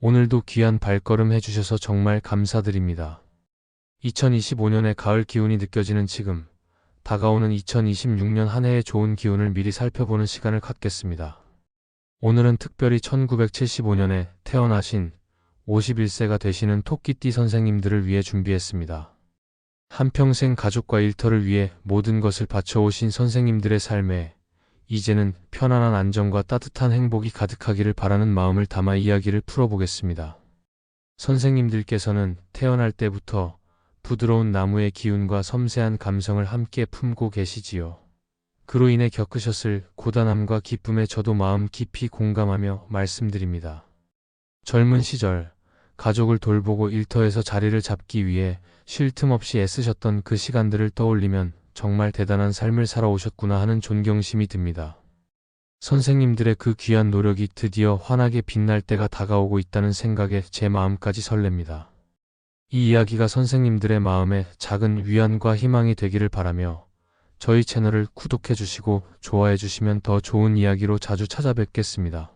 오늘도 귀한 발걸음 해주셔서 정말 감사드립니다. 2025년의 가을 기운이 느껴지는 지금, 다가오는 2026년 한 해의 좋은 기운을 미리 살펴보는 시간을 갖겠습니다. 오늘은 특별히 1975년에 태어나신 51세가 되시는 토끼띠 선생님들을 위해 준비했습니다. 한평생 가족과 일터를 위해 모든 것을 바쳐오신 선생님들의 삶에 이제는 편안한 안정과 따뜻한 행복이 가득하기를 바라는 마음을 담아 이야기를 풀어보겠습니다. 선생님들께서는 태어날 때부터 부드러운 나무의 기운과 섬세한 감성을 함께 품고 계시지요. 그로 인해 겪으셨을 고단함과 기쁨에 저도 마음 깊이 공감하며 말씀드립니다. 젊은 시절, 가족을 돌보고 일터에서 자리를 잡기 위해 쉴 틈 없이 애쓰셨던 그 시간들을 떠올리면 정말 대단한 삶을 살아오셨구나 하는 존경심이 듭니다. 선생님들의 그 귀한 노력이 드디어 환하게 빛날 때가 다가오고 있다는 생각에 제 마음까지 설렙니다. 이 이야기가 선생님들의 마음에 작은 위안과 희망이 되기를 바라며 저희 채널을 구독해 주시고 좋아해 주시면 더 좋은 이야기로 자주 찾아뵙겠습니다.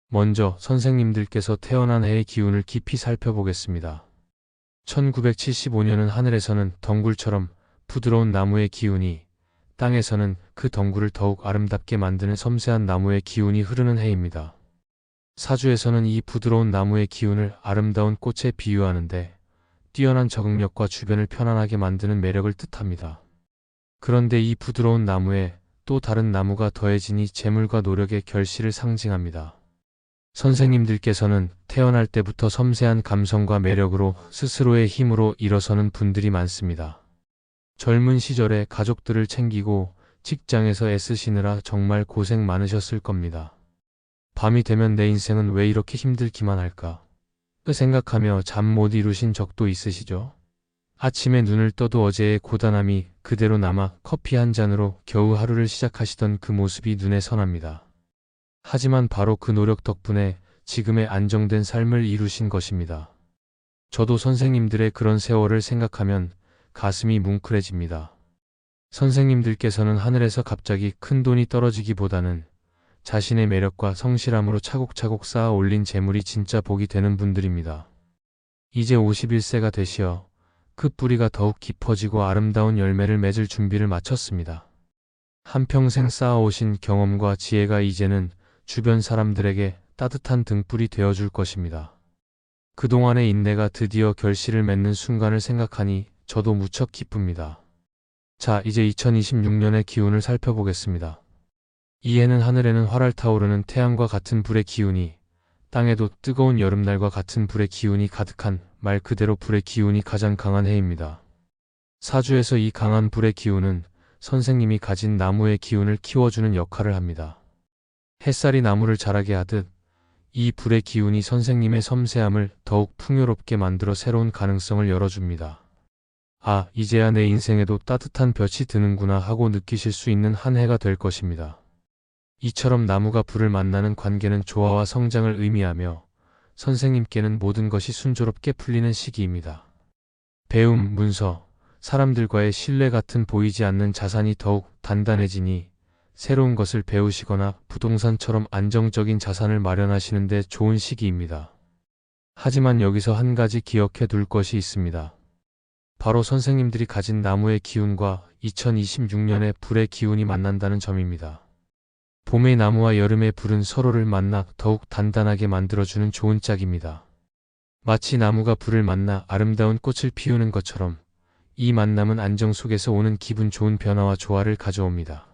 먼저 선생님들께서 태어난 해의 기운을 깊이 살펴보겠습니다. 1975년은 하늘에서는 덩굴처럼 부드러운 나무의 기운이, 땅에서는 그 덩굴을 더욱 아름답게 만드는 섬세한 나무의 기운이 흐르는 해입니다. 사주에서는 이 부드러운 나무의 기운을 아름다운 꽃에 비유하는데 뛰어난 적응력과 주변을 편안하게 만드는 매력을 뜻합니다. 그런데 이 부드러운 나무에 또 다른 나무가 더해지니 재물과 노력의 결실을 상징합니다. 선생님들께서는 태어날 때부터 섬세한 감성과 매력으로 스스로의 힘으로 일어서는 분들이 많습니다. 젊은 시절에 가족들을 챙기고 직장에서 애쓰시느라 정말 고생 많으셨을 겁니다. 밤이 되면 내 인생은 왜 이렇게 힘들기만 할까? 그 생각하며 잠 못 이루신 적도 있으시죠? 아침에 눈을 떠도 어제의 고단함이 그대로 남아 커피 한 잔으로 겨우 하루를 시작하시던 그 모습이 눈에 선합니다. 하지만 바로 그 노력 덕분에 지금의 안정된 삶을 이루신 것입니다. 저도 선생님들의 그런 세월을 생각하면 가슴이 뭉클해집니다. 선생님들께서는 하늘에서 갑자기 큰 돈이 떨어지기보다는 자신의 매력과 성실함으로 차곡차곡 쌓아 올린 재물이 진짜 복이 되는 분들입니다. 이제 51세가 되시어 그 뿌리가 더욱 깊어지고 아름다운 열매를 맺을 준비를 마쳤습니다. 한평생 쌓아오신 경험과 지혜가 이제는 주변 사람들에게 따뜻한 등불이 되어줄 것입니다. 그동안의 인내가 드디어 결실을 맺는 순간을 생각하니 저도 무척 기쁩니다. 자, 이제 2026년의 기운을 살펴보겠습니다. 이 해는 하늘에는 활활 타오르는 태양과 같은 불의 기운이, 땅에도 뜨거운 여름날과 같은 불의 기운이 가득한 말 그대로 불의 기운이 가장 강한 해입니다. 사주에서 이 강한 불의 기운은 선생님이 가진 나무의 기운을 키워주는 역할을 합니다. 햇살이 나무를 자라게 하듯 이 불의 기운이 선생님의 섬세함을 더욱 풍요롭게 만들어 새로운 가능성을 열어줍니다. 아, 이제야 내 인생에도 따뜻한 볕이 드는구나 하고 느끼실 수 있는 한 해가 될 것입니다. 이처럼 나무가 불을 만나는 관계는 조화와 성장을 의미하며 선생님께는 모든 것이 순조롭게 풀리는 시기입니다. 배움, 문서, 사람들과의 신뢰 같은 보이지 않는 자산이 더욱 단단해지니 새로운 것을 배우시거나 부동산처럼 안정적인 자산을 마련하시는데 좋은 시기입니다. 하지만 여기서 한 가지 기억해 둘 것이 있습니다. 바로 선생님들이 가진 나무의 기운과 2026년의 불의 기운이 만난다는 점입니다. 봄의 나무와 여름의 불은 서로를 만나 더욱 단단하게 만들어주는 좋은 짝입니다. 마치 나무가 불을 만나 아름다운 꽃을 피우는 것처럼 이 만남은 안정 속에서 오는 기분 좋은 변화와 조화를 가져옵니다.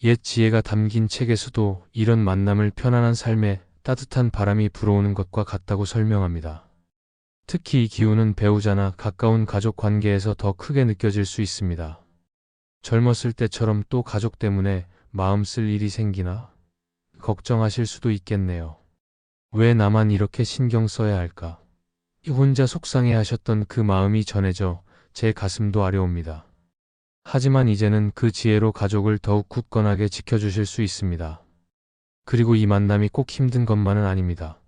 옛 지혜가 담긴 책에서도 이런 만남을 편안한 삶에 따뜻한 바람이 불어오는 것과 같다고 설명합니다. 특히 이 기운은 배우자나 가까운 가족 관계에서 더 크게 느껴질 수 있습니다. 젊었을 때처럼 또 가족 때문에 마음 쓸 일이 생기나? 걱정하실 수도 있겠네요. 왜 나만 이렇게 신경 써야 할까? 혼자 속상해 하셨던 그 마음이 전해져 제 가슴도 아려옵니다. 하지만 이제는 그 지혜로 가족을 더욱 굳건하게 지켜주실 수 있습니다. 그리고 이 만남이 꼭 힘든 것만은 아닙니다.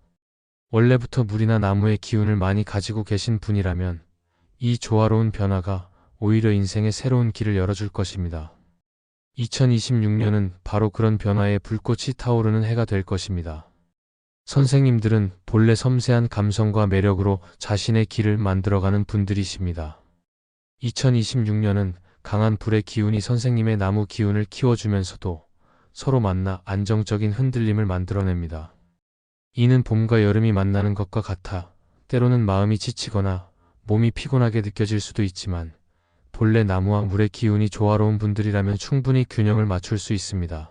원래부터 물이나 나무의 기운을 많이 가지고 계신 분이라면 이 조화로운 변화가 오히려 인생의 새로운 길을 열어줄 것입니다. 2026년은 바로 그런 변화의 불꽃이 타오르는 해가 될 것입니다. 선생님들은 본래 섬세한 감성과 매력으로 자신의 길을 만들어가는 분들이십니다. 2026년은 강한 불의 기운이 선생님의 나무 기운을 키워주면서도 서로 만나 안정적인 흔들림을 만들어냅니다. 이는 봄과 여름이 만나는 것과 같아 때로는 마음이 지치거나 몸이 피곤하게 느껴질 수도 있지만 본래 나무와 물의 기운이 조화로운 분들이라면 충분히 균형을 맞출 수 있습니다.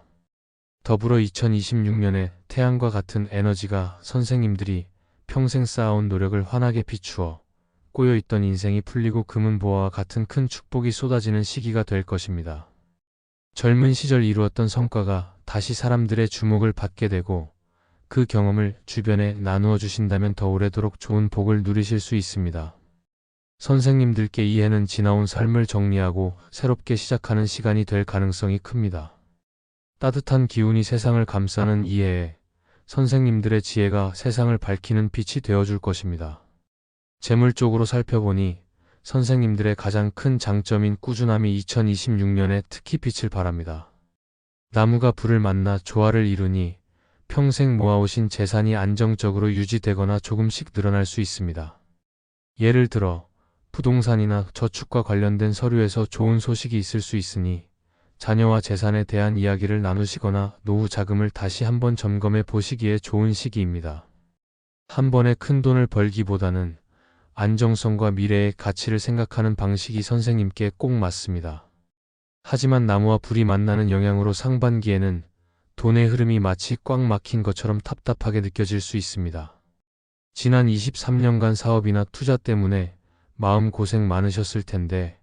더불어 2026년에 태양과 같은 에너지가 선생님들이 평생 쌓아온 노력을 환하게 비추어 꼬여있던 인생이 풀리고 금은보화와 같은 큰 축복이 쏟아지는 시기가 될 것입니다. 젊은 시절 이루었던 성과가 다시 사람들의 주목을 받게 되고 그 경험을 주변에 나누어 주신다면 더 오래도록 좋은 복을 누리실 수 있습니다. 선생님들께 이 해는 지나온 삶을 정리하고 새롭게 시작하는 시간이 될 가능성이 큽니다. 따뜻한 기운이 세상을 감싸는 이 해에 선생님들의 지혜가 세상을 밝히는 빛이 되어줄 것입니다. 재물 쪽으로 살펴보니 선생님들의 가장 큰 장점인 꾸준함이 2026년에 특히 빛을 발합니다. 나무가 불을 만나 조화를 이루니 평생 모아오신 재산이 안정적으로 유지되거나 조금씩 늘어날 수 있습니다. 예를 들어 부동산이나 저축과 관련된 서류에서 좋은 소식이 있을 수 있으니 자녀와 재산에 대한 이야기를 나누시거나 노후 자금을 다시 한번 점검해 보시기에 좋은 시기입니다. 한 번에 큰 돈을 벌기보다는 안정성과 미래의 가치를 생각하는 방식이 선생님께 꼭 맞습니다. 하지만 나무와 불이 만나는 영향으로 상반기에는 돈의 흐름이 마치 꽉 막힌 것처럼 답답하게 느껴질 수 있습니다. 지난 23년간 사업이나 투자 때문에 마음고생 많으셨을 텐데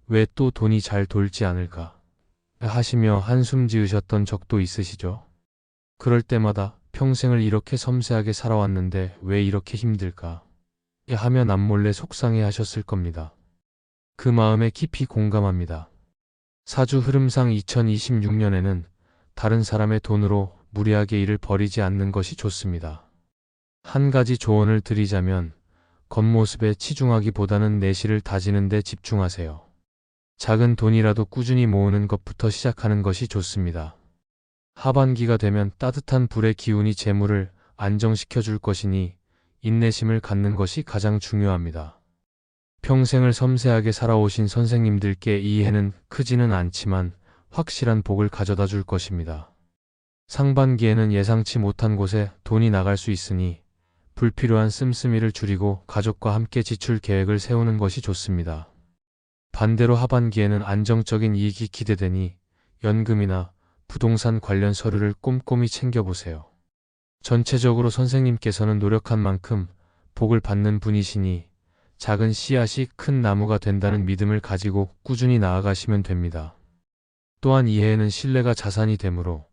왜 또 돈이 잘 돌지 않을까 하시며 한숨 지으셨던 적도 있으시죠? 그럴 때마다 평생을 이렇게 섬세하게 살아왔는데 왜 이렇게 힘들까 하며 남몰래 속상해 하셨을 겁니다. 그 마음에 깊이 공감합니다. 사주 흐름상 2026년에는 다른 사람의 돈으로 무리하게 일을 벌이지 않는 것이 좋습니다. 한 가지 조언을 드리자면 겉모습에 치중하기보다는 내실을 다지는 데 집중하세요. 작은 돈이라도 꾸준히 모으는 것부터 시작하는 것이 좋습니다. 하반기가 되면 따뜻한 불의 기운이 재물을 안정시켜 줄 것이니 인내심을 갖는 것이 가장 중요합니다. 평생을 섬세하게 살아오신 선생님들께 이 해는 크지는 않지만 확실한 복을 가져다 줄 것입니다. 상반기에는 예상치 못한 곳에 돈이 나갈 수 있으니 불필요한 씀씀이를 줄이고 가족과 함께 지출 계획을 세우는 것이 좋습니다. 반대로 하반기에는 안정적인 이익이 기대되니 연금이나 부동산 관련 서류를 꼼꼼히 챙겨보세요. 전체적으로 선생님께서는 노력한 만큼 복을 받는 분이시니 작은 씨앗이 큰 나무가 된다는 믿음을 가지고 꾸준히 나아가시면 됩니다. 또한 이 해에는 신뢰가 자산이 되므로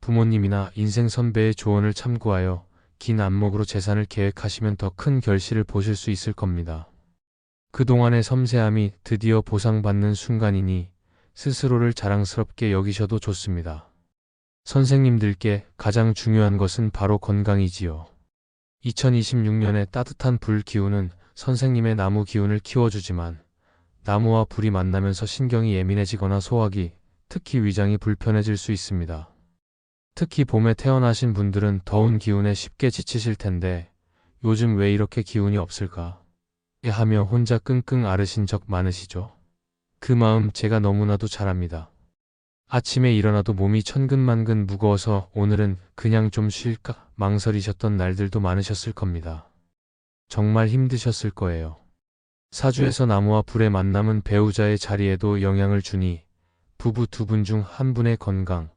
부모님이나 인생 선배의 조언을 참고하여 긴 안목으로 재산을 계획하시면 더 큰 결실을 보실 수 있을 겁니다. 그동안의 섬세함이 드디어 보상받는 순간이니 스스로를 자랑스럽게 여기셔도 좋습니다. 선생님들께 가장 중요한 것은 바로 건강이지요. 2026년의 따뜻한 불 기운은 선생님의 나무 기운을 키워주지만 나무와 불이 만나면서 신경이 예민해지거나 소화기, 특히 위장이 불편해질 수 있습니다. 특히 봄에 태어나신 분들은 더운 기운에 쉽게 지치실 텐데 요즘 왜 이렇게 기운이 없을까 하며 혼자 끙끙 앓으신 적 많으시죠? 그 마음 제가 너무나도 잘 압니다. 아침에 일어나도 몸이 천근만근 무거워서 오늘은 그냥 좀 쉴까 망설이셨던 날들도 많으셨을 겁니다. 정말 힘드셨을 거예요. 사주에서 나무와 불의 만남은 배우자의 자리에도 영향을 주니 부부 두 분 중 한 분의 건강,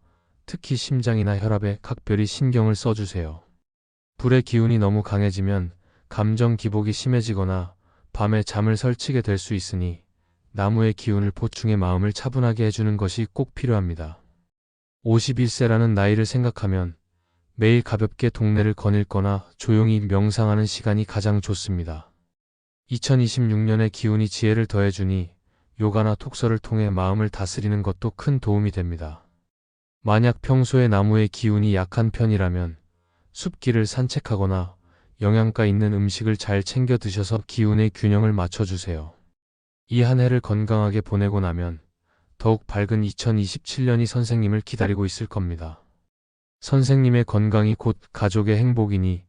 특히 심장이나 혈압에 각별히 신경을 써주세요. 불의 기운이 너무 강해지면 감정 기복이 심해지거나 밤에 잠을 설치게 될 수 있으니 나무의 기운을 보충해 마음을 차분하게 해주는 것이 꼭 필요합니다. 51세라는 나이를 생각하면 매일 가볍게 동네를 거닐거나 조용히 명상하는 시간이 가장 좋습니다. 2026년의 기운이 지혜를 더해주니 요가나 톡서를 통해 마음을 다스리는 것도 큰 도움이 됩니다. 만약 평소에 나무의 기운이 약한 편이라면 숲길을 산책하거나 영양가 있는 음식을 잘 챙겨 드셔서 기운의 균형을 맞춰주세요. 이 한 해를 건강하게 보내고 나면 더욱 밝은 2027년이 선생님을 기다리고 있을 겁니다. 선생님의 건강이 곧 가족의 행복이니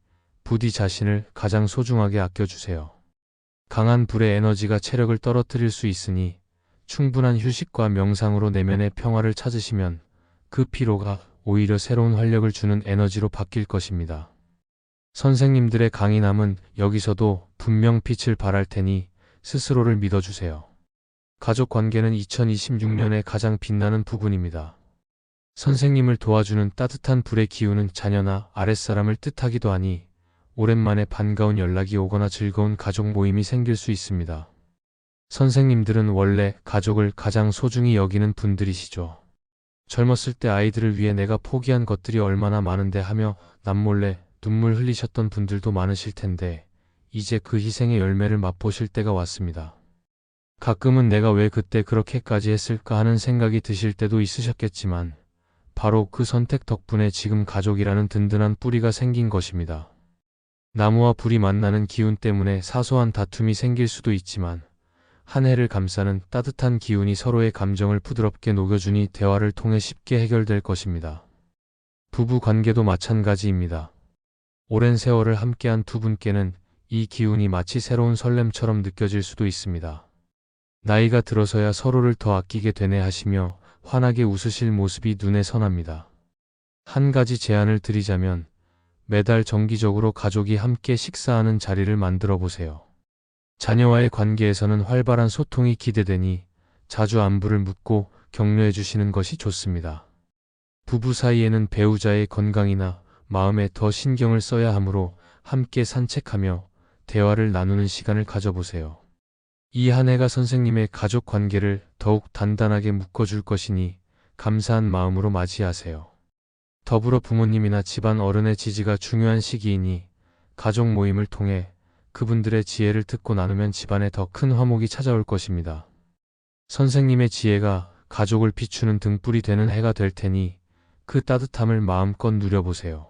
부디 자신을 가장 소중하게 아껴주세요. 강한 불의 에너지가 체력을 떨어뜨릴 수 있으니 충분한 휴식과 명상으로 내면의 평화를 찾으시면 그 피로가 오히려 새로운 활력을 주는 에너지로 바뀔 것입니다. 선생님들의 강인함은 여기서도 분명 빛을 발할 테니 스스로를 믿어주세요. 가족 관계는 2026년에 가장 빛나는 부분입니다. 선생님을 도와주는 따뜻한 불의 기운은 자녀나 아랫사람을 뜻하기도 하니 오랜만에 반가운 연락이 오거나 즐거운 가족 모임이 생길 수 있습니다. 선생님들은 원래 가족을 가장 소중히 여기는 분들이시죠. 젊었을 때 아이들을 위해 내가 포기한 것들이 얼마나 많은데 하며 남몰래 눈물 흘리셨던 분들도 많으실 텐데 이제 그 희생의 열매를 맛보실 때가 왔습니다. 가끔은 내가 왜 그때 그렇게까지 했을까 하는 생각이 드실 때도 있으셨겠지만 바로 그 선택 덕분에 지금 가족이라는 든든한 뿌리가 생긴 것입니다. 나무와 불이 만나는 기운 때문에 사소한 다툼이 생길 수도 있지만 한 해를 감싸는 따뜻한 기운이 서로의 감정을 부드럽게 녹여주니 대화를 통해 쉽게 해결될 것입니다. 부부 관계도 마찬가지입니다. 오랜 세월을 함께한 두 분께는 이 기운이 마치 새로운 설렘처럼 느껴질 수도 있습니다. 나이가 들어서야 서로를 더 아끼게 되네 하시며 환하게 웃으실 모습이 눈에 선합니다. 한 가지 제안을 드리자면 매달 정기적으로 가족이 함께 식사하는 자리를 만들어 보세요. 자녀와의 관계에서는 활발한 소통이 기대되니 자주 안부를 묻고 격려해 주시는 것이 좋습니다. 부부 사이에는 배우자의 건강이나 마음에 더 신경을 써야 하므로 함께 산책하며 대화를 나누는 시간을 가져보세요. 이 한 해가 선생님의 가족 관계를 더욱 단단하게 묶어줄 것이니 감사한 마음으로 맞이하세요. 더불어 부모님이나 집안 어른의 지지가 중요한 시기이니 가족 모임을 통해 그분들의 지혜를 듣고 나누면 집안에 더 큰 화목이 찾아올 것입니다. 선생님의 지혜가 가족을 비추는 등불이 되는 해가 될 테니 그 따뜻함을 마음껏 누려보세요.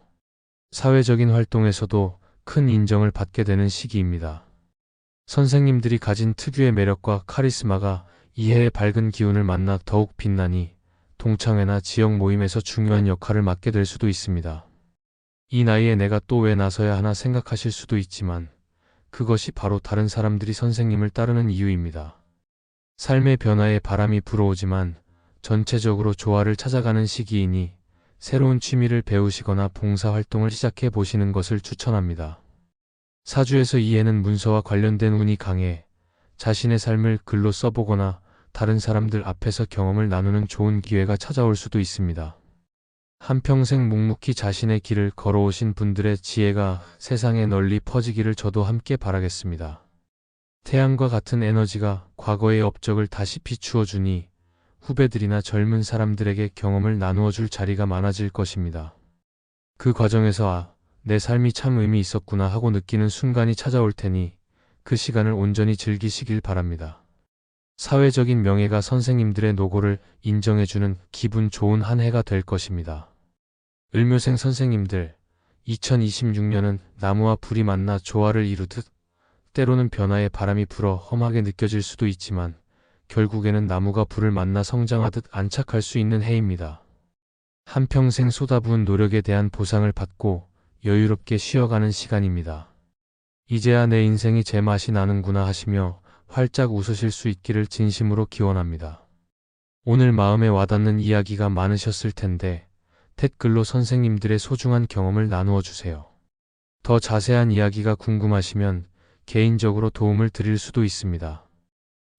사회적인 활동에서도 큰 인정을 받게 되는 시기입니다. 선생님들이 가진 특유의 매력과 카리스마가 이 해의 밝은 기운을 만나 더욱 빛나니 동창회나 지역 모임에서 중요한 역할을 맡게 될 수도 있습니다. 이 나이에 내가 또 왜 나서야 하나 생각하실 수도 있지만 그것이 바로 다른 사람들이 선생님을 따르는 이유입니다. 삶의 변화에 바람이 불어오지만 전체적으로 조화를 찾아가는 시기이니 새로운 취미를 배우시거나 봉사활동을 시작해 보시는 것을 추천합니다. 사주에서 이 해는 문서와 관련된 운이 강해 자신의 삶을 글로 써보거나 다른 사람들 앞에서 경험을 나누는 좋은 기회가 찾아올 수도 있습니다. 한평생 묵묵히 자신의 길을 걸어오신 분들의 지혜가 세상에 널리 퍼지기를 저도 함께 바라겠습니다. 태양과 같은 에너지가 과거의 업적을 다시 비추어 주니 후배들이나 젊은 사람들에게 경험을 나누어 줄 자리가 많아질 것입니다. 그 과정에서 내 삶이 참 의미 있었구나 하고 느끼는 순간이 찾아올 테니 그 시간을 온전히 즐기시길 바랍니다. 사회적인 명예가 선생님들의 노고를 인정해주는 기분 좋은 한 해가 될 것입니다. 을묘생 선생님들, 2026년은 나무와 불이 만나 조화를 이루듯 때로는 변화의 바람이 불어 험하게 느껴질 수도 있지만 결국에는 나무가 불을 만나 성장하듯 안착할 수 있는 해입니다. 한평생 쏟아부은 노력에 대한 보상을 받고 여유롭게 쉬어가는 시간입니다. 이제야 내 인생이 제맛이 나는구나 하시며 활짝 웃으실 수 있기를 진심으로 기원합니다. 오늘 마음에 와닿는 이야기가 많으셨을 텐데 댓글로 선생님들의 소중한 경험을 나누어 주세요. 더 자세한 이야기가 궁금하시면 개인적으로 도움을 드릴 수도 있습니다.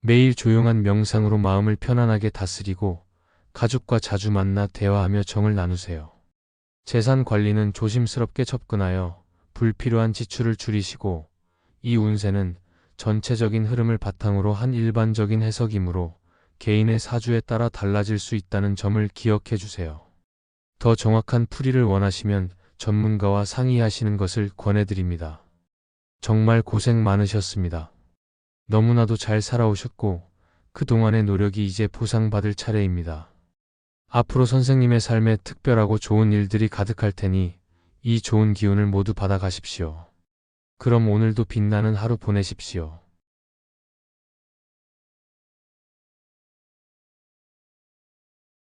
매일 조용한 명상으로 마음을 편안하게 다스리고 가족과 자주 만나 대화하며 정을 나누세요. 재산 관리는 조심스럽게 접근하여 불필요한 지출을 줄이시고 이 운세는 전체적인 흐름을 바탕으로 한 일반적인 해석이므로 개인의 사주에 따라 달라질 수 있다는 점을 기억해 주세요. 더 정확한 풀이를 원하시면 전문가와 상의하시는 것을 권해드립니다. 정말 고생 많으셨습니다. 너무나도 잘 살아오셨고 그동안의 노력이 이제 보상받을 차례입니다. 앞으로 선생님의 삶에 특별하고 좋은 일들이 가득할 테니 이 좋은 기운을 모두 받아가십시오. 그럼 오늘도 빛나는 하루 보내십시오.